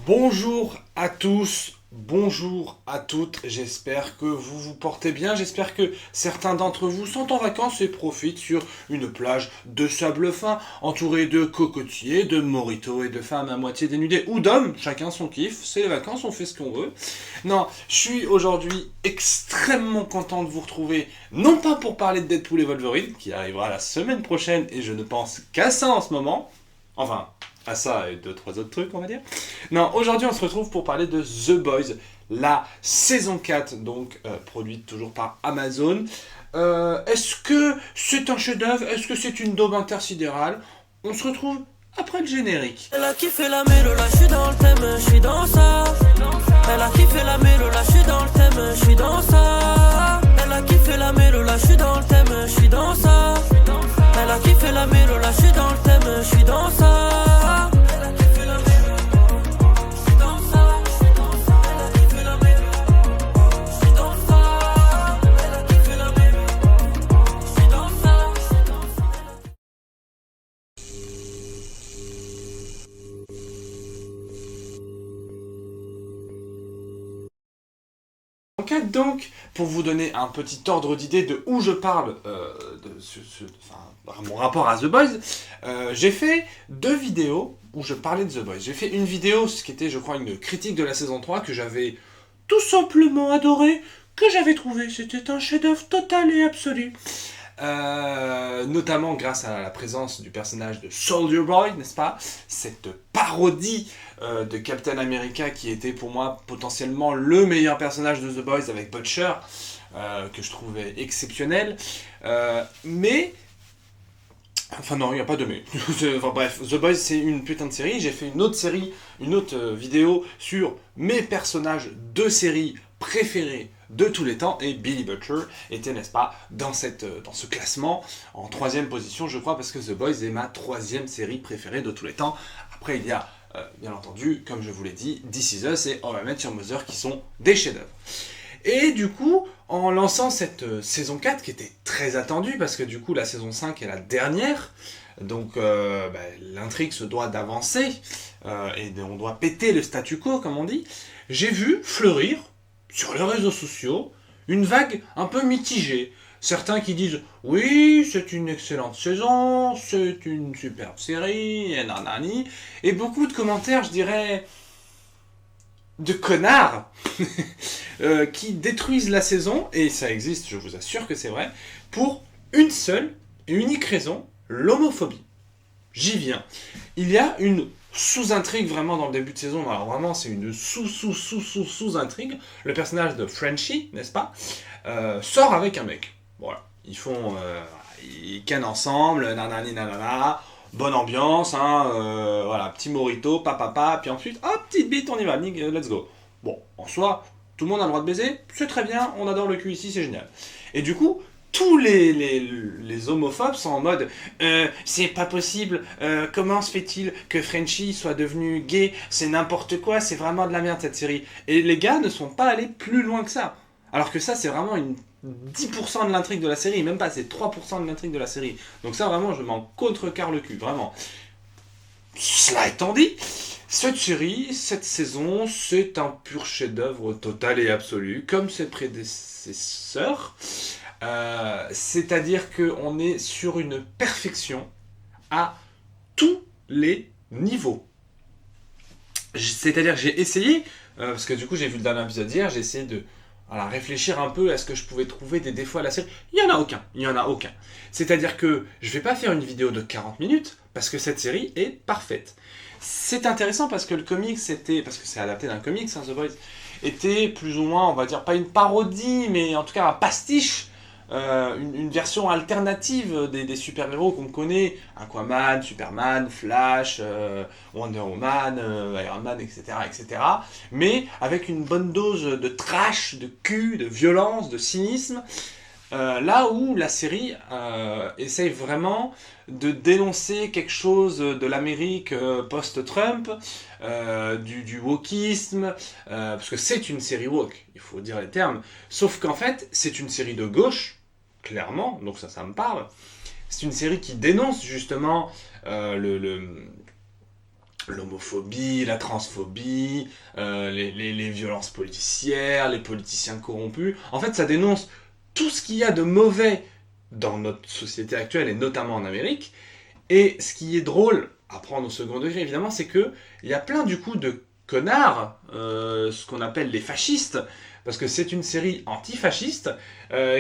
Bonjour à tous, bonjour à toutes, j'espère que vous vous portez bien, j'espère que certains d'entre vous sont en vacances et profitent sur une plage de sable fin, entourée de cocotiers, de mojitos et de femmes à moitié dénudées, ou d'hommes, chacun son kiff, c'est les vacances, on fait ce qu'on veut. Non, je suis aujourd'hui extrêmement content de vous retrouver, non pas pour parler de Deadpool et Wolverine, qui arrivera la semaine prochaine, et je ne pense qu'à ça en ce moment, enfin... à ça et deux, trois autres trucs, on va dire. Non, aujourd'hui, on se retrouve pour parler de The Boys, la saison 4, donc produite toujours par Amazon. Est-ce que c'est un chef-d'œuvre? Est-ce que c'est une daube intersidérale? On se retrouve après le générique. Elle a kiffé la mélo, là je suis dans le thème, je suis dans ça. Elle a kiffé la mélo, là je suis dans le thème, je suis dans ça. Elle a kiffé la mélo, là je suis dans le thème, je suis dans ça. Elle a kiffé la mélo, là je suis dans le thème, je suis dans ça. Elle a kiffé la mélo, je suis dans ça. Elle a kiffé la mélo, je suis dans ça. Elle a kiffé la mélo, je suis dans ça. Donc, pour vous donner un petit ordre d'idée de où je parle, mon rapport à The Boys, j'ai fait deux vidéos où je parlais de The Boys. J'ai fait une vidéo, ce qui était, je crois, une critique de la saison 3, que j'avais tout simplement adoré, que j'avais trouvé, c'était un chef-d'œuvre total et absolu. Notamment grâce à la présence du personnage de Soldier Boy, n'est-ce pas? Cette parodie de Captain America qui était pour moi potentiellement le meilleur personnage de The Boys avec Butcher, que je trouvais exceptionnel. Mais... Enfin non, il n'y a pas de mais. Enfin bref, The Boys c'est une putain de série. J'ai fait une autre série, une autre vidéo sur mes personnages de série préférés de tous les temps, et Billy Butcher était, n'est-ce pas, dans ce classement, en 3ème position, je crois, parce que The Boys est ma 3ème série préférée de tous les temps. Après, il y a, bien entendu, comme je vous l'ai dit, This Is Us et How I Met Your Mother, qui sont des chefs-d'œuvre. Et du coup, en lançant cette saison 4, qui était très attendue, parce que du coup, la saison 5 est la dernière, donc l'intrigue se doit d'avancer, et on doit péter le statu quo, comme on dit, j'ai vu fleurir, sur les réseaux sociaux, une vague un peu mitigée. Certains qui disent « Oui, c'est une excellente saison, c'est une superbe série, et nanani », et beaucoup de commentaires, je dirais, de connards, qui détruisent la saison, et ça existe, je vous assure que c'est vrai, pour une seule et unique raison, l'homophobie. J'y viens. Il y a une sous-intrigue vraiment dans le début de saison, alors vraiment c'est une sous-intrigue. Le personnage de Frenchie, n'est-ce pas, sort avec un mec. Voilà, ils cannent ensemble, nanani nanana, bonne ambiance, voilà, petit mojito, papa, puis ensuite, hop, petite bite, on y va, let's go. Bon, en soi, tout le monde a le droit de baiser, c'est très bien, on adore le cul ici, c'est génial. Et du coup, tous les homophobes sont en mode c'est pas possible, comment se fait-il que Frenchie soit devenu gay, c'est n'importe quoi, c'est vraiment de la merde cette série. Et les gars ne sont pas allés plus loin que ça. Alors que ça, c'est vraiment 10% de l'intrigue de la série, même pas, c'est 3% de l'intrigue de la série. Donc ça, vraiment, je m'en contrecarre le cul, vraiment. Cela étant dit, cette série, cette saison, c'est un pur chef-d'œuvre total et absolu, comme ses prédécesseurs. C'est-à-dire qu'on est sur une perfection à tous les niveaux. C'est-à-dire que j'ai essayé, parce que du coup j'ai vu le dernier épisode hier, j'ai essayé de réfléchir un peu à ce que je pouvais trouver des défauts à la série. Il n'y en a aucun. C'est-à-dire que je ne vais pas faire une vidéo de 40 minutes, parce que cette série est parfaite. C'est intéressant parce que le comics parce que c'est adapté d'un comics, The Boys, était plus ou moins, on va dire, pas une parodie, mais en tout cas un pastiche, une version alternative des super-héros qu'on connaît, Aquaman, Superman, Flash, Wonder Woman, Iron Man, etc., mais avec une bonne dose de trash, de cul, de violence, de cynisme, là où la série essaye vraiment de dénoncer quelque chose de l'Amérique post-Trump, du wokisme, parce que c'est une série woke, il faut dire les termes, sauf qu'en fait c'est une série de gauche, clairement, donc ça me parle. C'est une série qui dénonce justement l'homophobie, la transphobie, les violences policières, les politiciens corrompus. En fait, ça dénonce tout ce qu'il y a de mauvais dans notre société actuelle, et notamment en Amérique. Et ce qui est drôle, à prendre au second degré évidemment, c'est que il y a plein du coup de connards, ce qu'on appelle les fascistes, parce que c'est une série antifasciste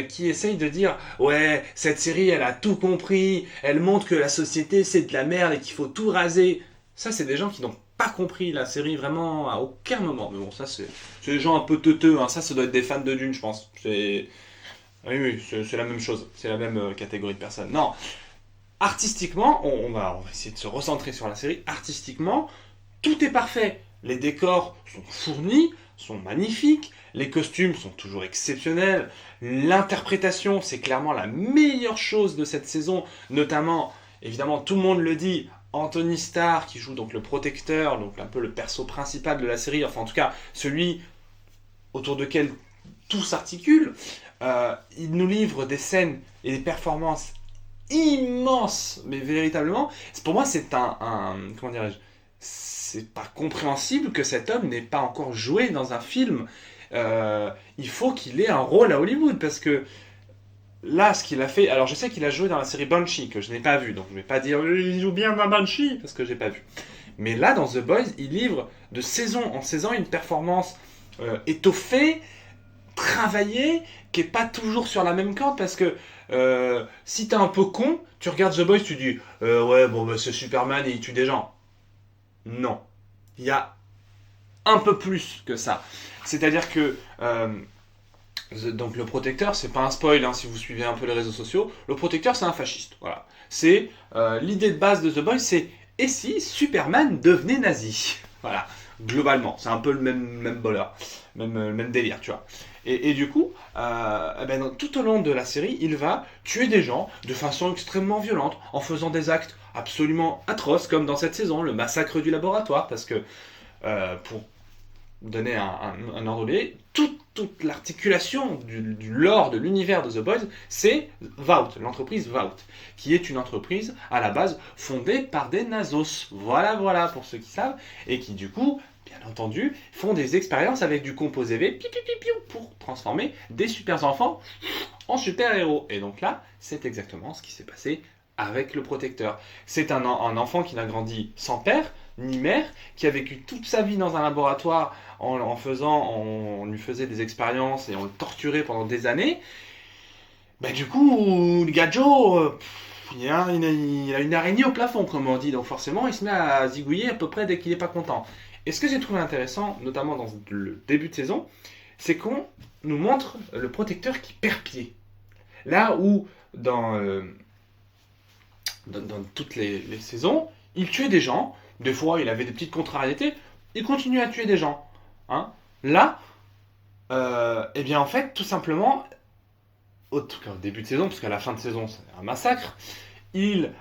qui essaye de dire ouais, cette série elle a tout compris, elle montre que la société c'est de la merde et qu'il faut tout raser. Ça, c'est des gens qui n'ont pas compris la série vraiment à aucun moment. Mais bon, ça, c'est des gens un peu teuteux. Hein. Ça doit être des fans de Dune, je pense. Oui, c'est la même chose. C'est la même catégorie de personnes. Non, artistiquement, on va essayer de se recentrer sur la série. Artistiquement, tout est parfait. Les décors sont fournis, sont magnifiques. Les costumes sont toujours exceptionnels. L'interprétation, c'est clairement la meilleure chose de cette saison. Notamment, évidemment, tout le monde le dit, Anthony Starr, qui joue donc le protecteur, donc un peu le perso principal de la série, enfin en tout cas celui autour duquel tout s'articule, il nous livre des scènes et des performances immenses, mais véritablement, pour moi c'est comment dirais-je, c'est pas compréhensible que cet homme n'ait pas encore joué dans un film. Il faut qu'il ait un rôle à Hollywood, parce que là, ce qu'il a fait... Alors, je sais qu'il a joué dans la série Banshee, que je n'ai pas vue, donc je ne vais pas dire il joue bien dans Banshee, parce que je n'ai pas vu. Mais là, dans The Boys, il livre de saison en saison une performance étoffée, travaillée, qui n'est pas toujours sur la même corde, parce que si t'es un peu con, tu regardes The Boys, tu dis ouais, bon, bah, c'est Superman et il tue des gens. Non. Il y a un peu plus que ça. C'est-à-dire que... donc le protecteur, c'est pas un spoil hein, si vous suivez un peu les réseaux sociaux, le protecteur c'est un fasciste, voilà. C'est l'idée de base de The Boys, c'est et si Superman devenait nazi. Voilà, globalement, c'est un peu le même boleur, même délire, tu vois. Et du coup, tout au long de la série, il va tuer des gens de façon extrêmement violente, en faisant des actes absolument atroces, comme dans cette saison, le massacre du laboratoire, parce que pour donner un ordre d'idée, toute l'articulation du lore de l'univers de The Boys, c'est Vought, l'entreprise Vought, qui est une entreprise à la base fondée par des Nazos. Voilà, pour ceux qui savent, et qui du coup, bien entendu, font des expériences avec du composé V pour transformer des super enfants en super-héros. Et donc là, c'est exactement ce qui s'est passé avec le protecteur. C'est un enfant qui n'a grandi sans père, ni mère, qui a vécu toute sa vie dans un laboratoire on lui faisait des expériences et on le torturait pendant des années. Du coup, le gars Joe, il a une araignée au plafond, comme on dit, donc forcément il se met à zigouiller à peu près dès qu'il n'est pas content. Et ce que j'ai trouvé intéressant, notamment dans le début de saison, c'est qu'on nous montre le protecteur qui perd pied. Là où dans toutes les saisons, il tuait des gens. Des fois, il avait des petites contrariétés. Il continue à tuer des gens. Hein. Là, en fait, tout simplement, au début de saison, parce qu'à la fin de saison, c'est un massacre, il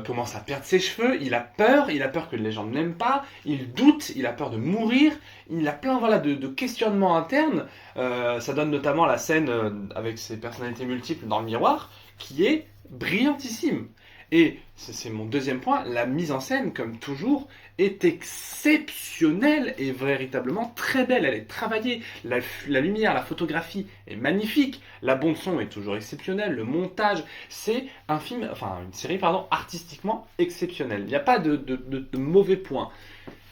commence à perdre ses cheveux, il a peur que les gens ne l'aiment pas, il doute, il a peur de mourir, il a plein de questionnements internes. Ça donne notamment la scène avec ses personnalités multiples dans le miroir, qui est brillantissime. Et c'est mon deuxième point, la mise en scène, comme toujours, est exceptionnelle et véritablement très belle. Elle est travaillée, la lumière, la photographie est magnifique, la bande-son est toujours exceptionnelle, le montage, c'est une série artistiquement exceptionnelle. Il n'y a pas de mauvais points.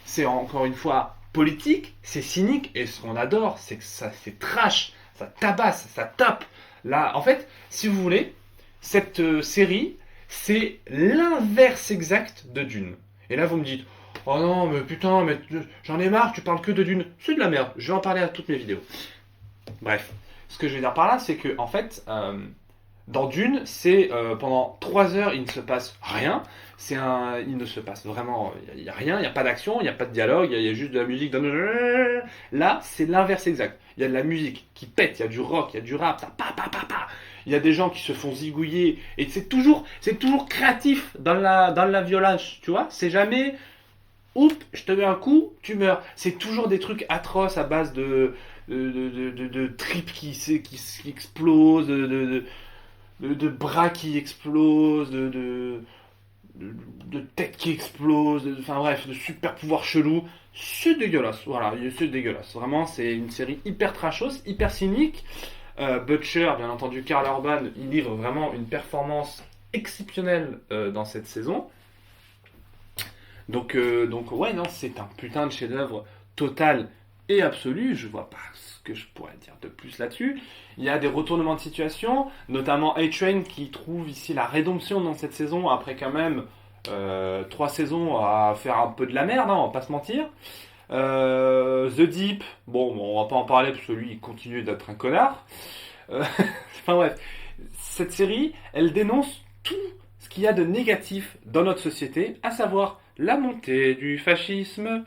C'est encore une fois politique, c'est cynique, et ce qu'on adore, c'est que c'est trash, ça tabasse, ça tape. Là, en fait, si vous voulez, cette série... c'est l'inverse exact de Dune. Et là, vous me dites, oh non, mais putain, mais j'en ai marre, tu parles que de Dune. C'est de la merde, je vais en parler à toutes mes vidéos. Bref, ce que je vais dire par là, c'est que, en fait, dans Dune, c'est pendant 3 heures, il ne se passe rien. Il ne se passe vraiment, il n'y a rien, il n'y a pas d'action, il n'y a pas de dialogue, il y a juste de la musique. Là, c'est l'inverse exact. Il y a de la musique qui pète, il y a du rock, il y a du rap, ça pa. Il y a des gens qui se font zigouiller, et c'est toujours créatif dans la violence, tu vois. C'est jamais, oups, je te mets un coup, tu meurs. C'est toujours des trucs atroces à base de tripes qui explosent, de bras qui explosent, de têtes qui explosent, enfin bref, de super pouvoirs chelous. C'est dégueulasse, voilà, c'est dégueulasse. Vraiment, c'est une série hyper trashos, hyper cynique. Butcher, bien entendu, Karl Urban, il livre vraiment une performance exceptionnelle dans cette saison. Donc ouais, non, c'est un putain de chef-d'œuvre total et absolu. Je vois pas ce que je pourrais dire de plus là-dessus. Il y a des retournements de situation, notamment A-Train qui trouve ici la rédemption dans cette saison après quand même 3 saisons à faire un peu de la merde, hein, on va pas se mentir. The Deep, bon, on va pas en parler parce que lui il continue d'être un connard. Enfin bref, cette série, elle dénonce tout ce qu'il y a de négatif dans notre société, à savoir la montée du fascisme.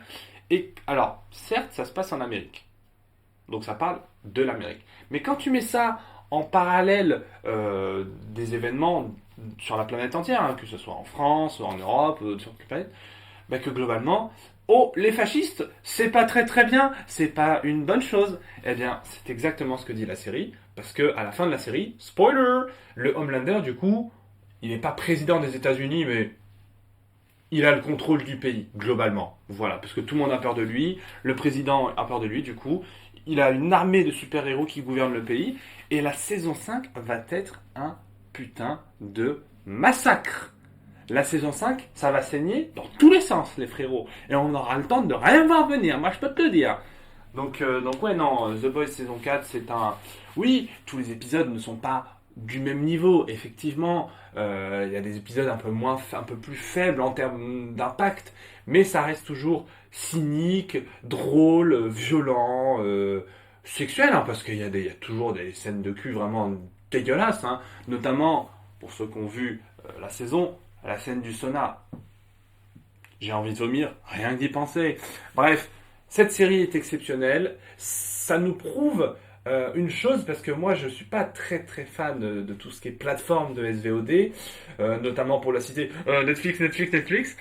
Et alors, certes, ça se passe en Amérique. Donc ça parle de l'Amérique. Mais quand tu mets ça en parallèle des événements sur la planète entière, hein, que ce soit en France, en Europe, sur toute la planète, bah que globalement, oh, les fascistes, c'est pas très très bien, c'est pas une bonne chose. Eh bien, c'est exactement ce que dit la série, parce que à la fin de la série, spoiler, le Homelander, du coup, il n'est pas président des États-Unis, mais il a le contrôle du pays, globalement. Voilà, parce que tout le monde a peur de lui, le président a peur de lui, du coup, il a une armée de super-héros qui gouvernent le pays, et la saison 5 va être un putain de massacre. La saison 5, ça va saigner dans tous les sens, les frérots. Et on aura le temps de rien voir venir, moi je peux te le dire. Donc ouais, non, The Boys saison 4, c'est un... Oui, tous les épisodes ne sont pas du même niveau, effectivement. Il y a des épisodes un peu plus faibles en termes d'impact, mais ça reste toujours cynique, drôle, violent, sexuel, hein, parce qu'il y a toujours des scènes de cul vraiment dégueulasses, hein, notamment, pour ceux qui ont vu la saison, la scène du sauna. J'ai envie de vomir, rien que d'y penser. Bref, cette série est exceptionnelle. Ça nous prouve une chose, parce que moi je suis pas très très fan de tout ce qui est plateforme de SVOD, notamment pour la citer Netflix.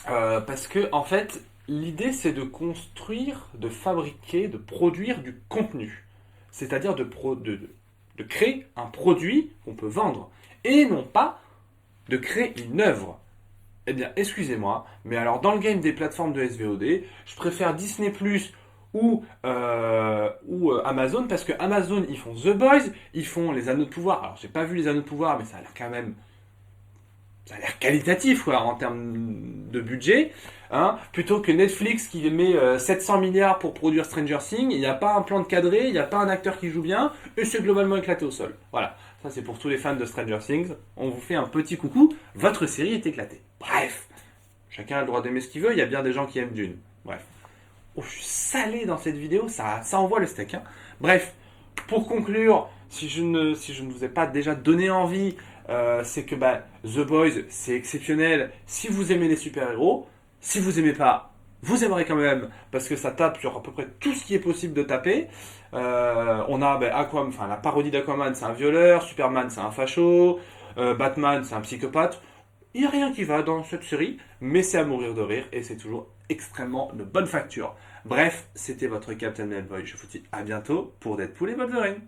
Parce que en fait, l'idée c'est de construire, de fabriquer, de produire du contenu. C'est-à-dire de créer un produit qu'on peut vendre. Et non pas de créer une œuvre. Eh bien, excusez-moi, mais alors dans le game des plateformes de SVOD, je préfère Disney+, ou Amazon, parce que Amazon, ils font The Boys, ils font les Anneaux de Pouvoir. Alors, j'ai pas vu les Anneaux de Pouvoir, mais ça a l'air quand même... Ça a l'air qualitatif, quoi, en termes de budget. Hein, plutôt que Netflix qui met 700 milliards pour produire Stranger Things, il n'y a pas un plan de cadré, il n'y a pas un acteur qui joue bien, et c'est globalement éclaté au sol. Voilà. Ça, c'est pour tous les fans de Stranger Things. On vous fait un petit coucou. Votre série est éclatée. Bref. Chacun a le droit d'aimer ce qu'il veut. Il y a bien des gens qui aiment Dune. Bref. Oh, je suis salé dans cette vidéo. Ça envoie le steak. Hein. Bref. Pour conclure, si je ne vous ai pas déjà donné envie, c'est que The Boys, c'est exceptionnel. Si vous aimez les super-héros, si vous aimez pas, vous aimerez quand même, parce que ça tape sur à peu près tout ce qui est possible de taper. On a Aquaman, enfin la parodie d'Aquaman, c'est un violeur, Superman, c'est un facho, Batman, c'est un psychopathe. Il n'y a rien qui va dans cette série, mais c'est à mourir de rire et c'est toujours extrêmement de bonne facture. Bref, c'était votre Captain Hellboy. Je vous dis à bientôt pour Deadpool et Wolverine.